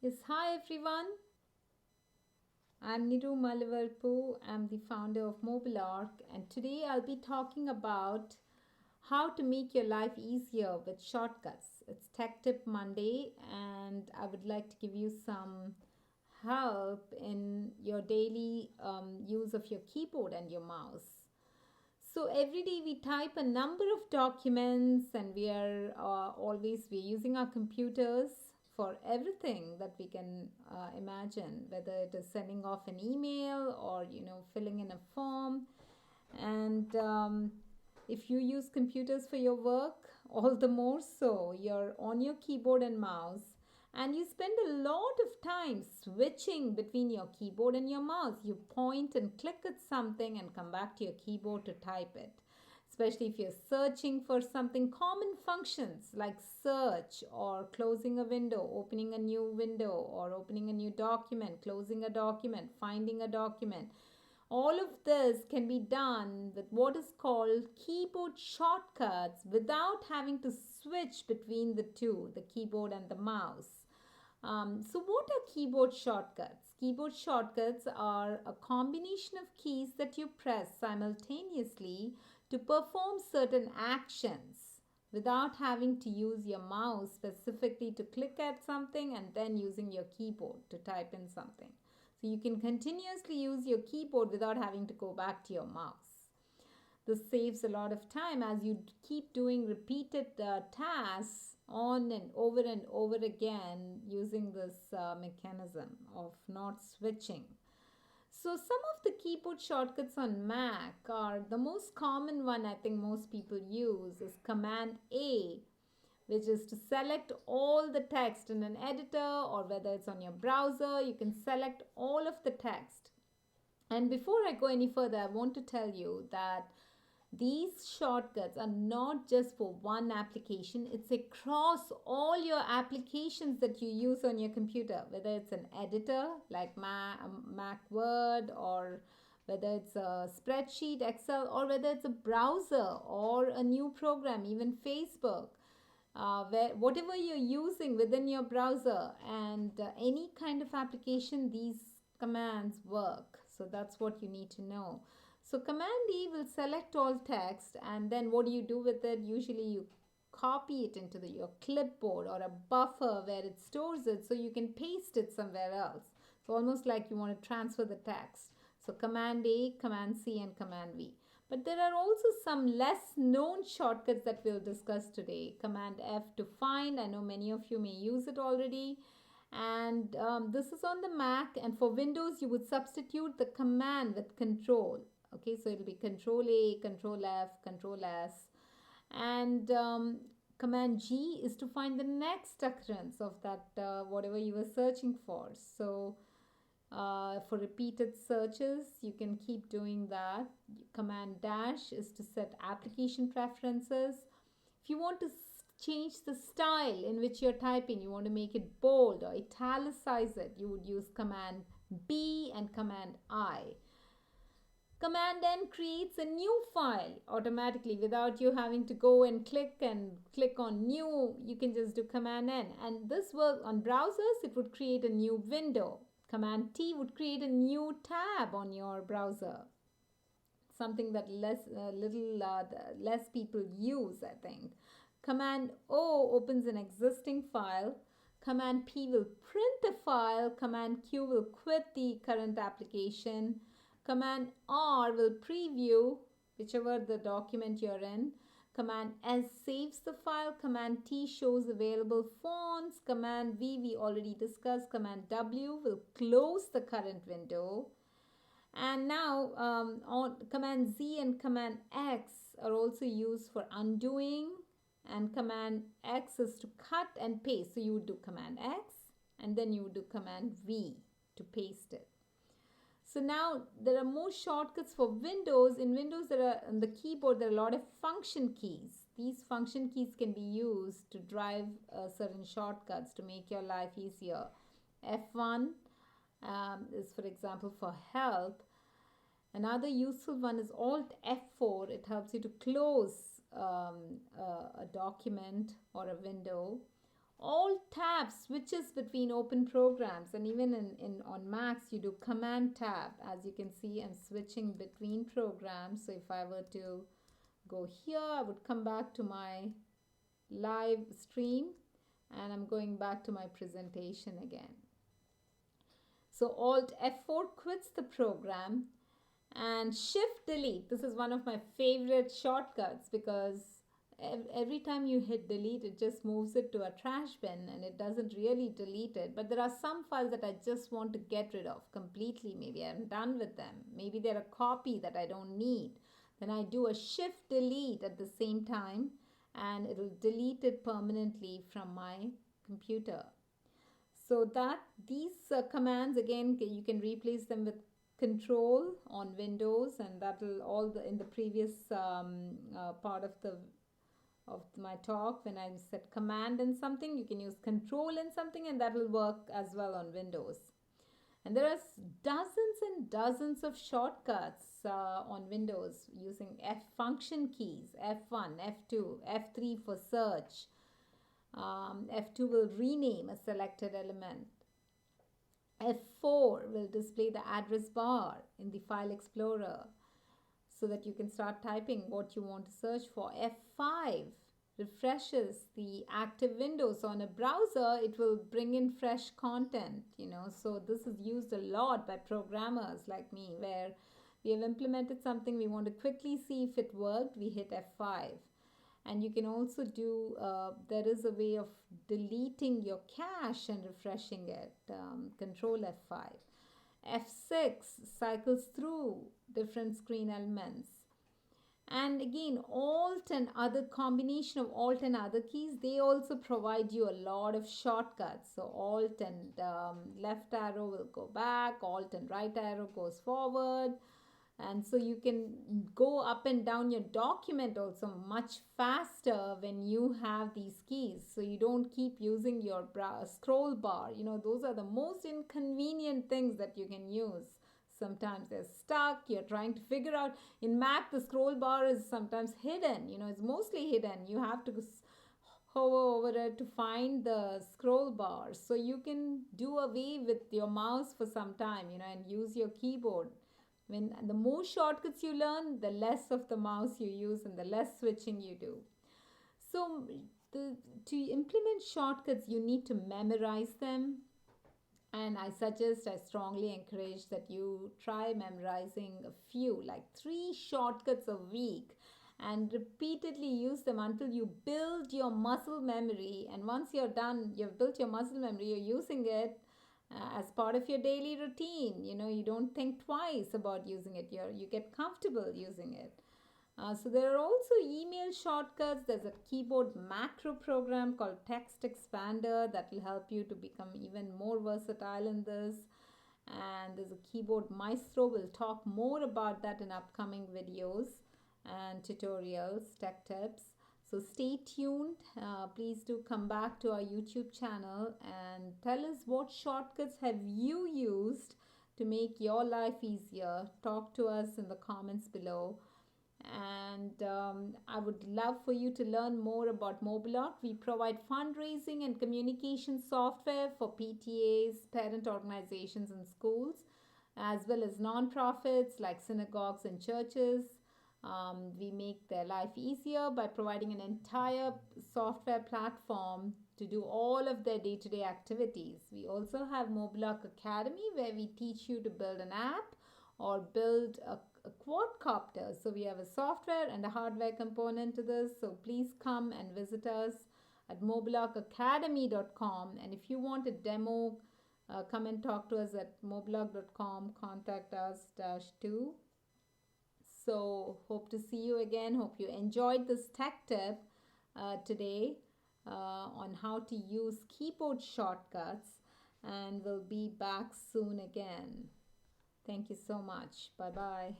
Yes, hi everyone. I'm Niru Malavarpu. I'm the founder of MobileArc, and today I'll be talking about how to make your life easier with shortcuts. It's Tech Tip Monday, and I would like to give you some help in your daily use of your keyboard and your mouse. So every day we type a number of documents, and we're using our computers for everything that we can imagine, whether it is sending off an email or filling in a form. And if you use computers for your work, all the more so, you're on your keyboard and mouse, and you spend a lot of time switching between your keyboard and your mouse. You point and click at something and come back to your keyboard to type it. Especially if you're searching for something, common functions like search or closing a window, opening a new window, or opening a new document, closing a document, finding a document. All of this can be done with what is called keyboard shortcuts without having to switch between the two, the keyboard and the mouse. So, what are keyboard shortcuts? Keyboard shortcuts are a combination of keys that you press simultaneously to perform certain actions without having to use your mouse specifically to click at something and then using your keyboard to type in something. So, you can continuously use your keyboard without having to go back to your mouse. This saves a lot of time as you keep doing repeated tasks on and over again using this mechanism of not switching. So, some of the keyboard shortcuts on Mac are the most common one I think most people use is Command A, which is to select all the text in an editor, or whether it's on your browser, you can select all of the text. And before I go any further, I want to tell you that these shortcuts are not just for one application, it's across all your applications that you use on your computer, whether it's an editor like Mac Word, or whether it's a spreadsheet, Excel, or whether it's a browser or a new program, even Facebook. Whatever you're using within your browser and any kind of application, these commands work. So that's what you need to know. So Command E will select all text, and then what do you do with it? Usually you copy it into your clipboard or a buffer where it stores it so you can paste it somewhere else. So almost like you want to transfer the text. So Command A, Command C, and Command V. But there are also some less known shortcuts that we'll discuss today. Command F to find. I know many of you may use it already. And this is on the Mac. And for Windows, you would substitute the command with Control. Okay, so it'll be Control A, Control F, Control S. And Command G is to find the next occurrence of that whatever you were searching for. So for repeated searches, you can keep doing that. Command dash is to set application preferences. If you want to change the style in which you're typing, you want to make it bold or italicize it, you would use Command B and Command I. Command N creates a new file automatically without you having to go and click on new. You can just do Command N, and this works on browsers. It would create a new window. Command T would create a new tab on your browser. Something that less people use, I think. Command O opens an existing file. Command P will print a file. Command Q will quit the current application. Command R will preview whichever the document you're in. Command S saves the file. Command T shows available fonts. Command V we already discussed. Command W will close the current window. And now on Command Z and Command X are also used for undoing, and Command X is to cut and paste. So you would do Command X and then you would do Command V to paste it. So now there are more shortcuts for Windows. In Windows, there are on the keyboard there are a lot of function keys. These function keys can be used to drive certain shortcuts to make your life easier. F1 is, for example, for help. Another useful one is Alt F4. It helps you to close a document or a window. Alt tab switches between open programs, and even in on Macs you do Command tab. As you can see, I'm switching between programs. So if I were to go here, I would come back to my live stream, and I'm going back to my presentation again. So Alt F4 quits the program, and Shift Delete. This is one of my favorite shortcuts because every time you hit delete, it just moves it to a trash bin and it doesn't really delete it. But there are some files that I just want to get rid of completely. Maybe I'm done with them. Maybe they're a copy that I don't need. Then I do a Shift Delete at the same time, and it'll delete it permanently from my computer. So that these commands, again, you can replace them with control on Windows, and that will all the in the previous part of my talk, when I said command in something, you can use control in something, and that will work as well on Windows. And there are dozens and dozens of shortcuts on Windows using F function keys: F1, F2, F3 for search. F2 will rename a selected element. F4 will display the address bar in the file explorer so that you can start typing what you want to search for. F5 refreshes the active windows. So on a browser, it will bring in fresh content, So this is used a lot by programmers like me, where we have implemented something, we want to quickly see if it worked, we hit F5. And you can also do, there is a way of deleting your cache and refreshing it, Control F5. F6 cycles through different screen elements. And again, Alt and other combination of Alt and other keys, they also provide you a lot of shortcuts. So Alt and left arrow will go back, Alt and right arrow goes forward. And so you can go up and down your document also much faster when you have these keys. So you don't keep using your scroll bar. Those are the most inconvenient things that you can use. Sometimes they're stuck, you're trying to figure out. In Mac, the scroll bar is sometimes hidden, it's mostly hidden. You have to hover over it to find the scroll bar. So you can do away with your mouse for some time, and use your keyboard. When the more shortcuts you learn, the less of the mouse you use and the less switching you do. So to implement shortcuts, you need to memorize them. And I strongly encourage that you try memorizing a few, like 3 shortcuts a week, and repeatedly use them until you build your muscle memory. And once you're done, you've built your muscle memory, you're using it as part of your daily routine. You don't think twice about using it. You get comfortable using it. So there are also email shortcuts. There's a keyboard macro program called Text Expander that will help you to become even more versatile in this. And there's a keyboard maestro. We'll talk more about that in upcoming videos and tutorials, tech tips. So stay tuned. Please do come back to our YouTube channel and tell us what shortcuts have you used to make your life easier. Talk to us in the comments below. And I would love for you to learn more about MobileArc. We provide fundraising and communication software for PTAs, parent organizations, and schools, as well as nonprofits like synagogues and churches. We make their life easier by providing an entire software platform to do all of their day-to-day activities. We also have MobileArc Academy, where we teach you to build an app or build a quadcopter. So we have a software and a hardware component to this. So please come and visit us at mobilearcacademy.com. And if you want a demo, come and talk to us at mobilearc.com. Contact us -2. So hope to see you again. Hope you enjoyed this tech tip today on how to use keyboard shortcuts, and we'll be back soon again. Thank you so much. Bye-bye.